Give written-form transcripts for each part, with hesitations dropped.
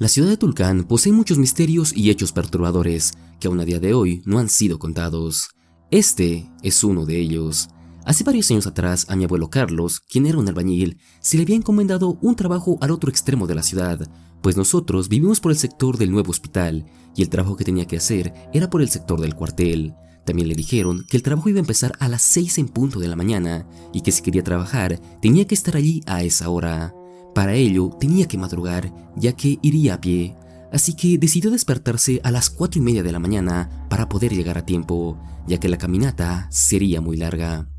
La ciudad de Tulcán posee muchos misterios y hechos perturbadores que aún a día de hoy no han sido contados. Este es uno de ellos. Hace varios años atrás a mi abuelo Carlos, quien era un albañil, se le había encomendado un trabajo al otro extremo de la ciudad, pues nosotros vivimos por el sector del nuevo hospital y el trabajo que tenía que hacer era por el sector del cuartel. También le dijeron que el trabajo iba a empezar a las 6 en punto de la mañana y que si quería trabajar tenía que estar allí a esa hora. Para ello tenía que madrugar, ya que iría a pie, así que decidió despertarse a las 4:30 de la mañana para poder llegar a tiempo, ya que la caminata sería muy larga.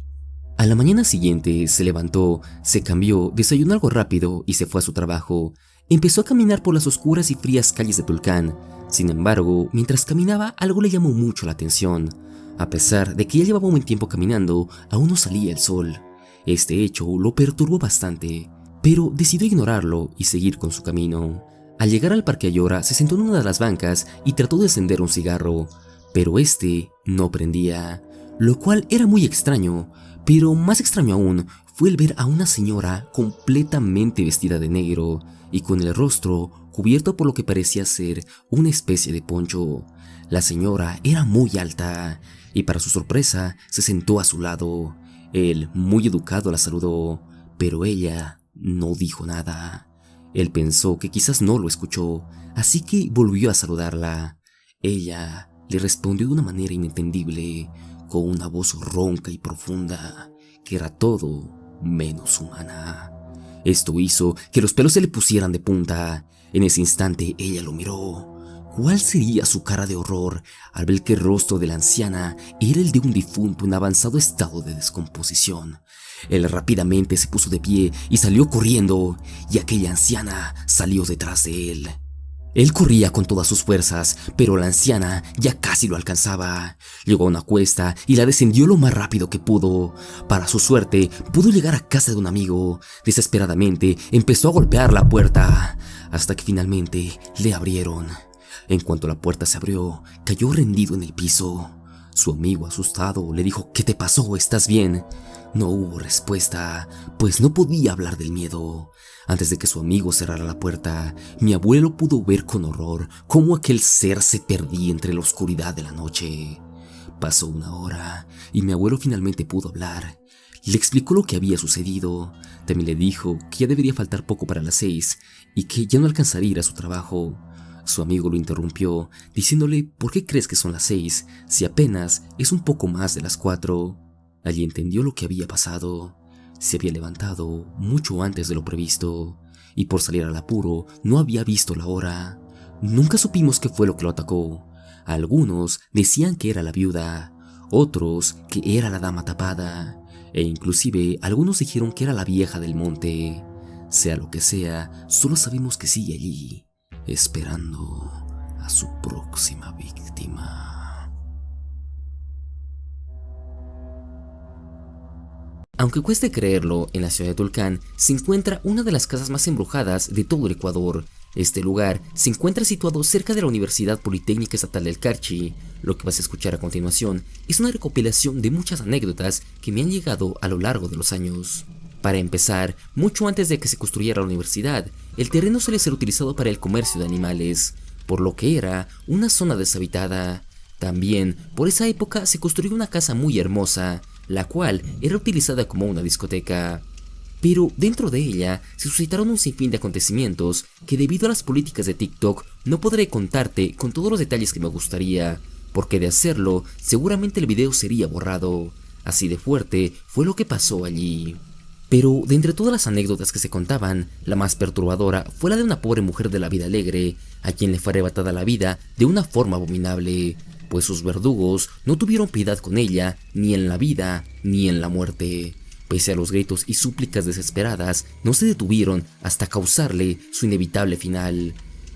A la mañana siguiente se levantó, se cambió, desayunó algo rápido y se fue a su trabajo. Empezó a caminar por las oscuras y frías calles de Tulcán. Sin embargo, mientras caminaba algo le llamó mucho la atención. A pesar de que ya llevaba un buen tiempo caminando, aún no salía el sol. Este hecho lo perturbó bastante, pero decidió ignorarlo y seguir con su camino. Al llegar al Parque Ayora se sentó en una de las bancas y trató de encender un cigarro, pero este no prendía, lo cual era muy extraño. Pero más extraño aún fue el ver a una señora completamente vestida de negro y con el rostro cubierto por lo que parecía ser una especie de poncho. La señora era muy alta y para su sorpresa se sentó a su lado. Él, muy educado, la saludó, pero ella no dijo nada. Él pensó que quizás no lo escuchó, así que volvió a saludarla. Ella le respondió de una manera inentendible, con una voz ronca y profunda, que era todo menos humana. Esto hizo que los pelos se le pusieran de punta. En ese instante ella lo miró. ¿Cuál sería su cara de horror al ver que el rostro de la anciana era el de un difunto en avanzado estado de descomposición? Él rápidamente se puso de pie y salió corriendo, y aquella anciana salió detrás de él. Él corría con todas sus fuerzas, pero la anciana ya casi lo alcanzaba. Llegó a una cuesta y la descendió lo más rápido que pudo. Para su suerte, pudo llegar a casa de un amigo. Desesperadamente, empezó a golpear la puerta, hasta que finalmente le abrieron. En cuanto la puerta se abrió, cayó rendido en el piso. Su amigo, asustado, le dijo: ¿Qué te pasó? ¿Estás bien? No hubo respuesta, pues no podía hablar del miedo. Antes de que su amigo cerrara la puerta, mi abuelo pudo ver con horror cómo aquel ser se perdía entre la oscuridad de la noche. Pasó una hora y mi abuelo finalmente pudo hablar. Le explicó lo que había sucedido. También le dijo que ya debería faltar poco para las 6 y que ya no alcanzaría a ir a su trabajo. Su amigo lo interrumpió, diciéndole: ¿por qué crees que son las 6 si apenas es un poco más de las 4? Allí entendió lo que había pasado. Se había levantado mucho antes de lo previsto, y por salir al apuro no había visto la hora. Nunca supimos qué fue lo que lo atacó. Algunos decían que era la viuda, otros que era la dama tapada, e inclusive algunos dijeron que era la vieja del monte. Sea lo que sea, solo sabemos que sigue allí, esperando a su próxima víctima. Aunque cueste creerlo, en la ciudad de Tulcán se encuentra una de las casas más embrujadas de todo el Ecuador. Este lugar se encuentra situado cerca de la Universidad Politécnica Estatal del Carchi. Lo que vas a escuchar a continuación es una recopilación de muchas anécdotas que me han llegado a lo largo de los años. Para empezar, mucho antes de que se construyera la universidad, el terreno suele ser utilizado para el comercio de animales, por lo que era una zona deshabitada. También, por esa época se construyó una casa muy hermosa, la cual era utilizada como una discoteca. Pero dentro de ella se suscitaron un sinfín de acontecimientos que, debido a las políticas de TikTok, no podré contarte con todos los detalles que me gustaría, porque de hacerlo seguramente el video sería borrado. Así de fuerte fue lo que pasó allí. Pero de entre todas las anécdotas que se contaban, la más perturbadora fue la de una pobre mujer de la vida alegre, a quien le fue arrebatada la vida de una forma abominable, pues sus verdugos no tuvieron piedad con ella, ni en la vida ni en la muerte. Pese a los gritos y súplicas desesperadas, no se detuvieron hasta causarle su inevitable final.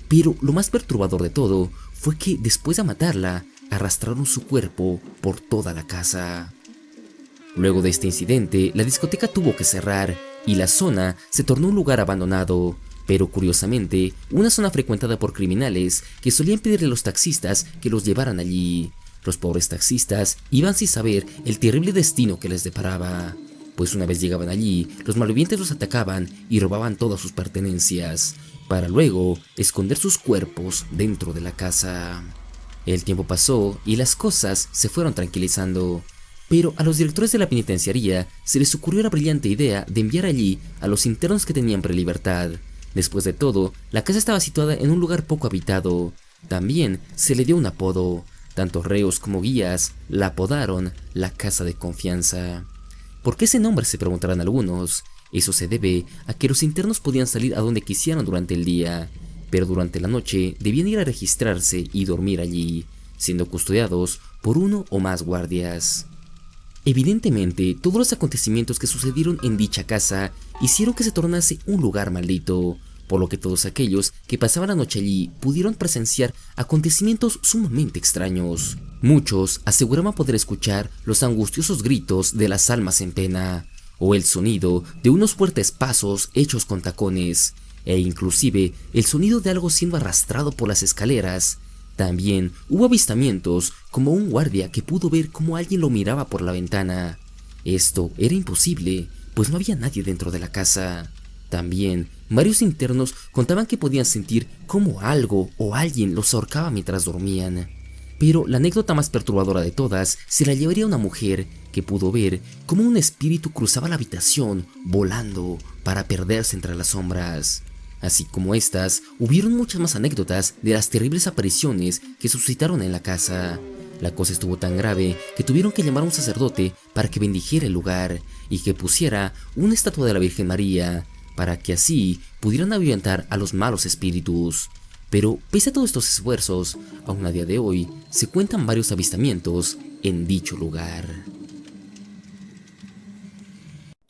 Pero lo más perturbador de todo fue que después de matarla, arrastraron su cuerpo por toda la casa. Luego de este incidente, la discoteca tuvo que cerrar y la zona se tornó un lugar abandonado, pero curiosamente, una zona frecuentada por criminales que solían pedirle a los taxistas que los llevaran allí. Los pobres taxistas iban sin saber el terrible destino que les deparaba. pues una vez llegaban allí, los malvivientes los atacaban y robaban todas sus pertenencias, para luego esconder sus cuerpos dentro de la casa. El tiempo pasó y las cosas se fueron tranquilizando, pero a los directores de la penitenciaría se les ocurrió la brillante idea de enviar allí a los internos que tenían prelibertad. Después de todo, la casa estaba situada en un lugar poco habitado. También se le dio un apodo. Tanto reos como guías la apodaron la Casa de Confianza. ¿Por qué ese nombre?, se preguntarán algunos. Eso se debe a que los internos podían salir a donde quisieran durante el día, pero durante la noche debían ir a registrarse y dormir allí, siendo custodiados por uno o más guardias. Evidentemente, todos los acontecimientos que sucedieron en dicha casa hicieron que se tornase un lugar maldito, por lo que todos aquellos que pasaban la noche allí pudieron presenciar acontecimientos sumamente extraños. Muchos aseguraban poder escuchar los angustiosos gritos de las almas en pena, o el sonido de unos fuertes pasos hechos con tacones, e inclusive el sonido de algo siendo arrastrado por las escaleras. También hubo avistamientos como un guardia que pudo ver cómo alguien lo miraba por la ventana. Esto era imposible, pues no había nadie dentro de la casa. También varios internos contaban que podían sentir cómo algo o alguien los ahorcaba mientras dormían. Pero la anécdota más perturbadora de todas se la llevaría una mujer que pudo ver cómo un espíritu cruzaba la habitación volando para perderse entre las sombras. Así como estas, hubieron muchas más anécdotas de las terribles apariciones que suscitaron en la casa. La cosa estuvo tan grave que tuvieron que llamar a un sacerdote para que bendijera el lugar y que pusiera una estatua de la Virgen María, para que así pudieran ahuyentar a los malos espíritus. Pero pese a todos estos esfuerzos, aún a día de hoy se cuentan varios avistamientos en dicho lugar.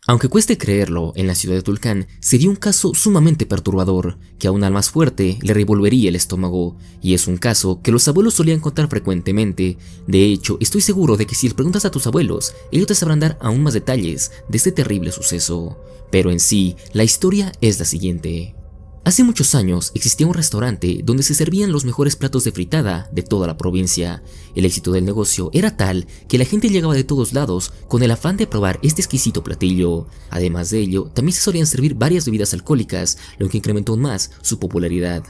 Aunque cueste creerlo, en la ciudad de Tulcán se dio un caso sumamente perturbador, que a un alma más fuerte le revolvería el estómago, y es un caso que los abuelos solían contar frecuentemente. De hecho, estoy seguro de que si le preguntas a tus abuelos, ellos te sabrán dar aún más detalles de este terrible suceso. Pero en sí, la historia es la siguiente. Hace muchos años existía un restaurante donde se servían los mejores platos de fritada de toda la provincia. El éxito del negocio era tal que la gente llegaba de todos lados con el afán de probar este exquisito platillo. Además de ello, también se solían servir varias bebidas alcohólicas, lo que incrementó aún más su popularidad.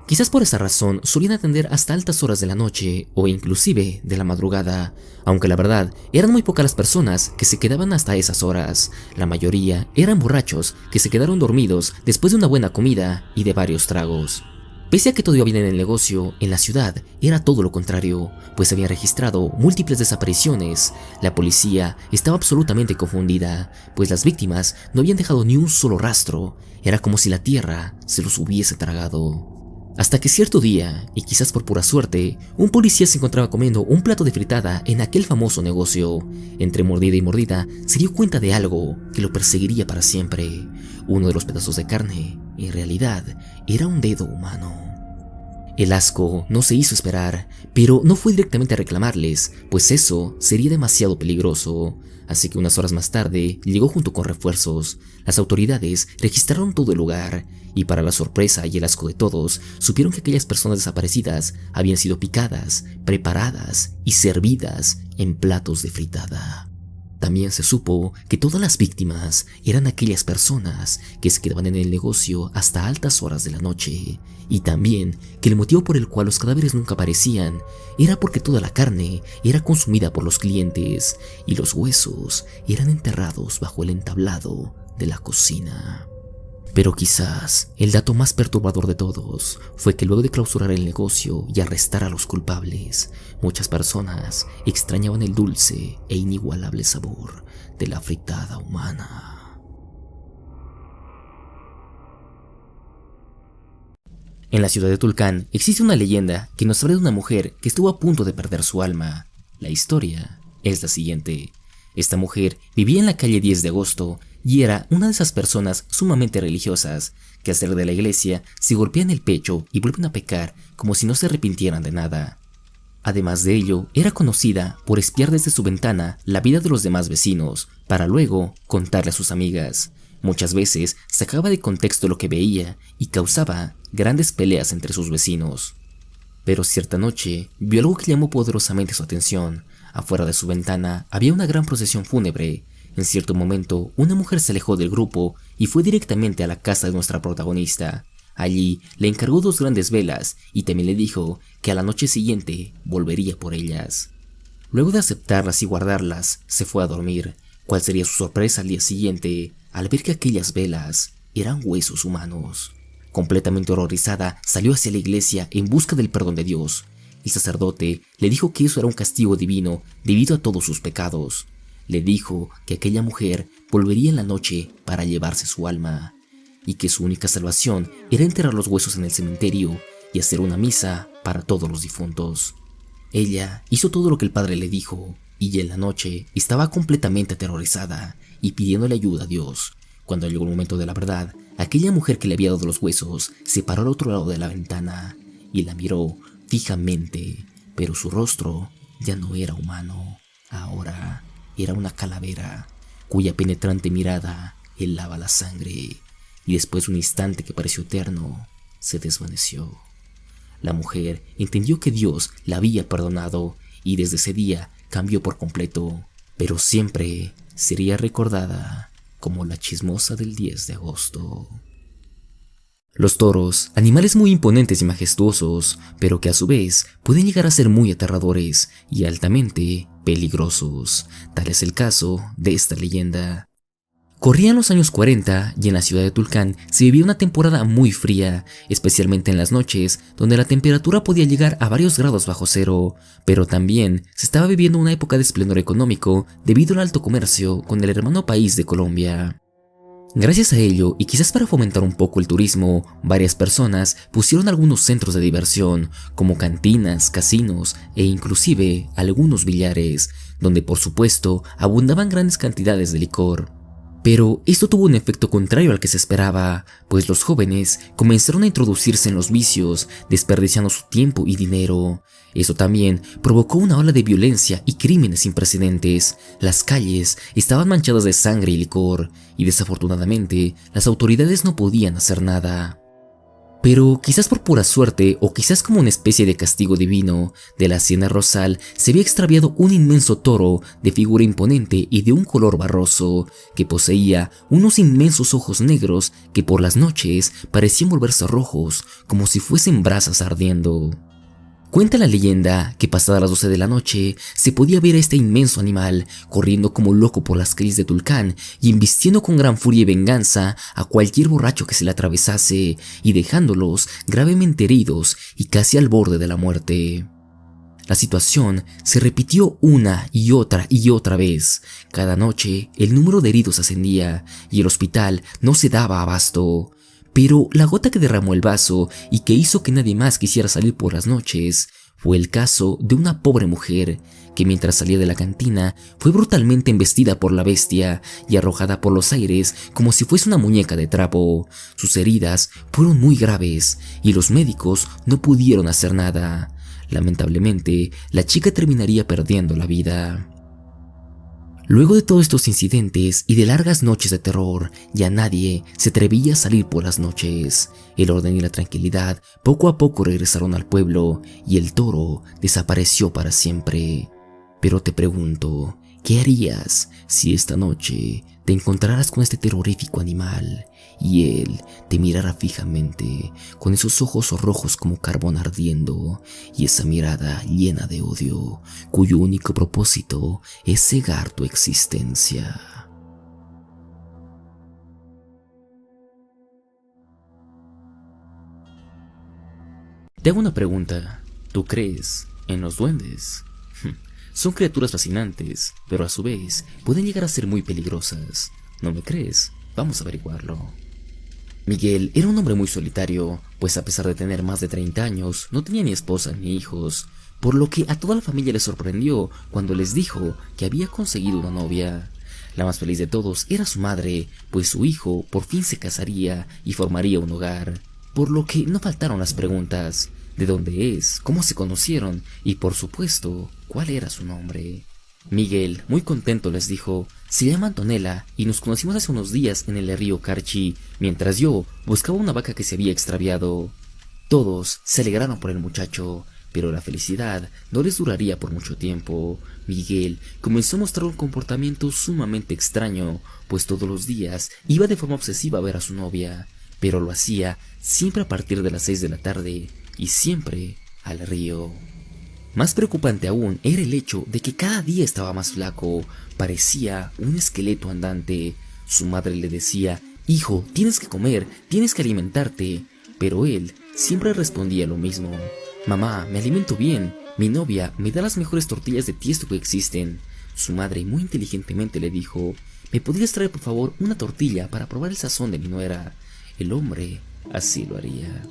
Quizás por esa razón solían atender hasta altas horas de la noche o inclusive de la madrugada, aunque la verdad eran muy pocas las personas que se quedaban hasta esas horas. La mayoría eran borrachos que se quedaron dormidos después de una buena comida y de varios tragos. Pese a que todo iba bien en el negocio, en la ciudad era todo lo contrario, pues se habían registrado múltiples desapariciones. La policía estaba absolutamente confundida, pues las víctimas no habían dejado ni un solo rastro. Era como si la tierra se los hubiese tragado. Hasta que cierto día, y quizás por pura suerte, un policía se encontraba comiendo un plato de fritada en aquel famoso negocio. Entre mordida y mordida, se dio cuenta de algo que lo perseguiría para siempre. Uno de los pedazos de carne, en realidad, era un dedo humano. El asco no se hizo esperar, pero no fue directamente a reclamarles, pues eso sería demasiado peligroso. Así que unas horas más tarde llegó junto con refuerzos. Las autoridades registraron todo el lugar y, para la sorpresa y el asco de todos, supieron que aquellas personas desaparecidas habían sido picadas, preparadas y servidas en platos de fritada. También se supo que todas las víctimas eran aquellas personas que se quedaban en el negocio hasta altas horas de la noche, y también que el motivo por el cual los cadáveres nunca aparecían era porque toda la carne era consumida por los clientes y los huesos eran enterrados bajo el entablado de la cocina. Pero quizás el dato más perturbador de todos fue que luego de clausurar el negocio y arrestar a los culpables, muchas personas extrañaban el dulce e inigualable sabor de la fritada humana. En la ciudad de Tulcán existe una leyenda que nos habla de una mujer que estuvo a punto de perder su alma. La historia es la siguiente. Esta mujer vivía en la calle 10 de agosto y era una de esas personas sumamente religiosas que al salir de la iglesia se golpean el pecho y vuelven a pecar como si no se arrepintieran de nada. Además de ello, era conocida por espiar desde su ventana la vida de los demás vecinos para luego contarle a sus amigas. Muchas veces sacaba de contexto lo que veía y causaba grandes peleas entre sus vecinos. Pero cierta noche vio algo que llamó poderosamente su atención. Afuera de su ventana había una gran procesión fúnebre. En cierto momento, una mujer se alejó del grupo y fue directamente a la casa de nuestra protagonista. Allí le encargó 2 grandes velas y también le dijo que a la noche siguiente volvería por ellas. Luego de aceptarlas y guardarlas, se fue a dormir. ¿Cuál sería su sorpresa al día siguiente al ver que aquellas velas eran huesos humanos? Completamente horrorizada, salió hacia la iglesia en busca del perdón de Dios. El sacerdote le dijo que eso era un castigo divino debido a todos sus pecados. Le dijo que aquella mujer volvería en la noche para llevarse su alma y que su única salvación era enterrar los huesos en el cementerio y hacer una misa para todos los difuntos. Ella hizo todo lo que el padre le dijo y ya en la noche estaba completamente aterrorizada y pidiéndole ayuda a Dios. Cuando llegó el momento de la verdad, aquella mujer que le había dado los huesos se paró al otro lado de la ventana y la miró fijamente, pero su rostro ya no era humano. Ahora era una calavera cuya penetrante mirada helaba la sangre y después de un instante que pareció eterno, se desvaneció. La mujer entendió que Dios la había perdonado y desde ese día cambió por completo, pero siempre sería recordada como la chismosa del 10 de agosto. Los toros, animales muy imponentes y majestuosos, pero que a su vez pueden llegar a ser muy aterradores y altamente peligrosos. Tal es el caso de esta leyenda. Corrían los años 40 y en la ciudad de Tulcán se vivía una temporada muy fría, especialmente en las noches, donde la temperatura podía llegar a varios grados bajo cero, pero también se estaba viviendo una época de esplendor económico debido al alto comercio con el hermano país de Colombia. Gracias a ello, y quizás para fomentar un poco el turismo, varias personas pusieron algunos centros de diversión, como cantinas, casinos e inclusive algunos billares, donde por supuesto abundaban grandes cantidades de licor. Pero esto tuvo un efecto contrario al que se esperaba, pues los jóvenes comenzaron a introducirse en los vicios, desperdiciando su tiempo y dinero. Eso también provocó una ola de violencia y crímenes sin precedentes. Las calles estaban manchadas de sangre y licor, y desafortunadamente las autoridades no podían hacer nada. Pero quizás por pura suerte o quizás como una especie de castigo divino, de la hacienda Rosal se había extraviado un inmenso toro de figura imponente y de un color barroso, que poseía unos inmensos ojos negros que por las noches parecían volverse rojos como si fuesen brasas ardiendo. Cuenta la leyenda que pasadas las 12 de la noche se podía ver a este inmenso animal corriendo como loco por las calles de Tulcán y embistiendo con gran furia y venganza a cualquier borracho que se le atravesase y dejándolos gravemente heridos y casi al borde de la muerte. La situación se repitió una y otra vez. Cada noche el número de heridos ascendía y el hospital no se daba abasto. Pero la gota que derramó el vaso y que hizo que nadie más quisiera salir por las noches fue el caso de una pobre mujer que mientras salía de la cantina fue brutalmente embestida por la bestia y arrojada por los aires como si fuese una muñeca de trapo. Sus heridas fueron muy graves y los médicos no pudieron hacer nada. Lamentablemente, la chica terminaría perdiendo la vida. Luego de todos estos incidentes y de largas noches de terror, ya nadie se atrevía a salir por las noches. El orden y la tranquilidad poco a poco regresaron al pueblo y el toro desapareció para siempre. Pero te pregunto, ¿qué harías si esta noche te encontraras con este terrorífico animal y él te mirara fijamente con esos ojos rojos como carbón ardiendo y esa mirada llena de odio cuyo único propósito es cegar tu existencia? Te hago una pregunta. ¿Tú crees en los duendes? Son criaturas fascinantes, pero a su vez pueden llegar a ser muy peligrosas. ¿No me crees? Vamos a averiguarlo. Miguel era un hombre muy solitario, pues a pesar de tener más de 30 años, no tenía ni esposa ni hijos, por lo que a toda la familia les sorprendió cuando les dijo que había conseguido una novia. La más feliz de todos era su madre, pues su hijo por fin se casaría y formaría un hogar, por lo que no faltaron las preguntas: ¿de dónde es? ¿Cómo se conocieron? Y por supuesto, ¿cuál era su nombre? Miguel, muy contento, les dijo: se llama Antonella y nos conocimos hace unos días en el río Carchi, mientras yo buscaba una vaca que se había extraviado. Todos se alegraron por el muchacho, Pero la felicidad no les duraría por mucho tiempo. Miguel comenzó a mostrar un comportamiento sumamente extraño, pues todos los días iba de forma obsesiva a ver a su novia, pero lo hacía siempre a partir de las 6 de la tarde y siempre al río. Más preocupante aún era el hecho de que cada día estaba más flaco, parecía un esqueleto andante. Su madre le decía: «Hijo, tienes que comer, tienes que alimentarte», pero él siempre respondía lo mismo: «Mamá, me alimento bien, mi novia me da las mejores tortillas de tiesto que existen». Su madre muy inteligentemente le dijo: «¿Me podrías traer por favor una tortilla para probar el sazón de mi nuera?». El hombre así lo haría.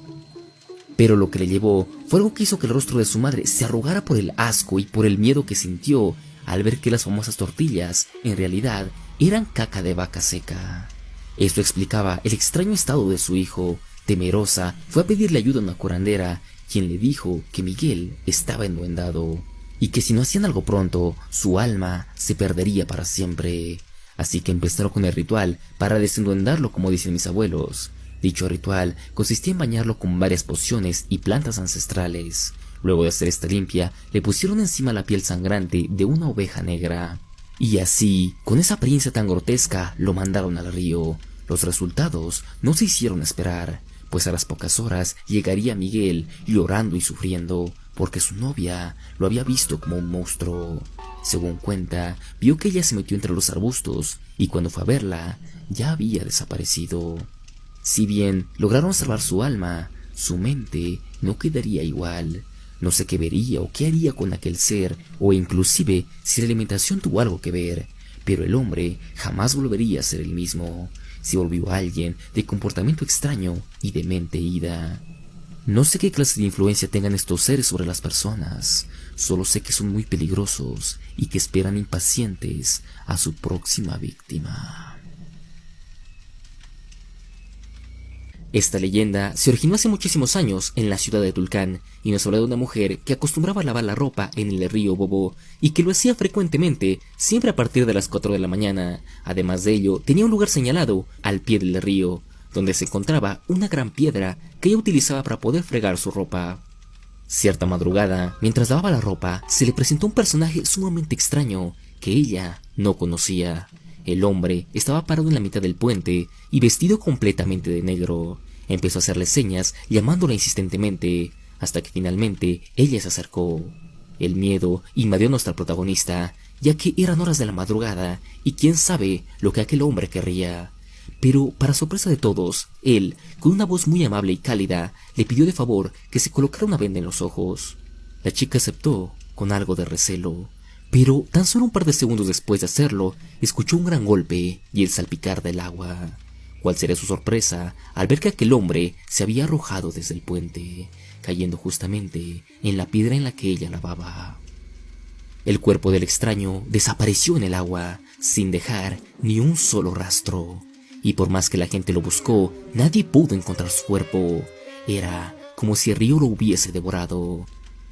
Pero lo que le llevó fue algo que hizo que el rostro de su madre se arrugara por el asco y por el miedo que sintió al ver que las famosas tortillas en realidad eran caca de vaca seca. Esto explicaba el extraño estado de su hijo. Temerosa, fue a pedirle ayuda a una curandera, quien le dijo que Miguel estaba enduendado y que si no hacían algo pronto, su alma se perdería para siempre. Así que empezaron con el ritual para desenduendarlo, como dicen mis abuelos. Dicho ritual consistía en bañarlo con varias pociones y plantas ancestrales. Luego de hacer esta limpia, le pusieron encima la piel sangrante de una oveja negra. Y así, con esa apariencia tan grotesca, lo mandaron al río. Los resultados no se hicieron esperar, pues a las pocas horas llegaría Miguel llorando y sufriendo, porque su novia lo había visto como un monstruo. Según cuenta, vio que ella se metió entre los arbustos y cuando fue a verla, ya había desaparecido. Si bien lograron salvar su alma, su mente no quedaría igual. No sé qué vería o qué haría con aquel ser, o inclusive si la alimentación tuvo algo que ver, pero el hombre jamás volvería a ser el mismo. Se volvió alguien de comportamiento extraño y de mente ida. No sé qué clase de influencia tengan estos seres sobre las personas, solo sé que son muy peligrosos y que esperan impacientes a su próxima víctima. Esta leyenda se originó hace muchísimos años en la ciudad de Tulcán y nos habla de una mujer que acostumbraba a lavar la ropa en el río Bobo y que lo hacía frecuentemente, siempre a partir de las 4 de la mañana. Además de ello, tenía un lugar señalado al pie del río, donde se encontraba una gran piedra que ella utilizaba para poder fregar su ropa. Cierta madrugada, mientras lavaba la ropa, se le presentó un personaje sumamente extraño que ella no conocía. El hombre estaba parado en la mitad del puente y vestido completamente de negro. Empezó a hacerle señas, llamándola insistentemente, hasta que finalmente ella se acercó. El miedo invadió a nuestra protagonista, ya que eran horas de la madrugada y quién sabe lo que aquel hombre querría. Pero, para sorpresa de todos, él, con una voz muy amable y cálida, le pidió de favor que se colocara una venda en los ojos. La chica aceptó, con algo de recelo. Pero tan solo un par de segundos después de hacerlo, escuchó un gran golpe y el salpicar del agua. ¿Cuál sería su sorpresa al ver que aquel hombre se había arrojado desde el puente, cayendo justamente en la piedra en la que ella lavaba? El cuerpo del extraño desapareció en el agua, sin dejar ni un solo rastro. Y por más que la gente lo buscó, nadie pudo encontrar su cuerpo. Era como si el río lo hubiese devorado.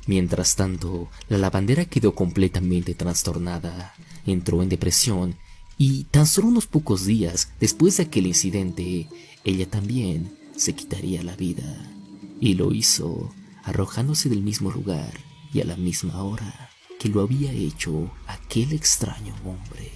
Mientras tanto, la lavandera quedó completamente trastornada, entró en depresión y tan solo unos pocos días después de aquel incidente, ella también se quitaría la vida. Y lo hizo arrojándose del mismo lugar y a la misma hora que lo había hecho aquel extraño hombre.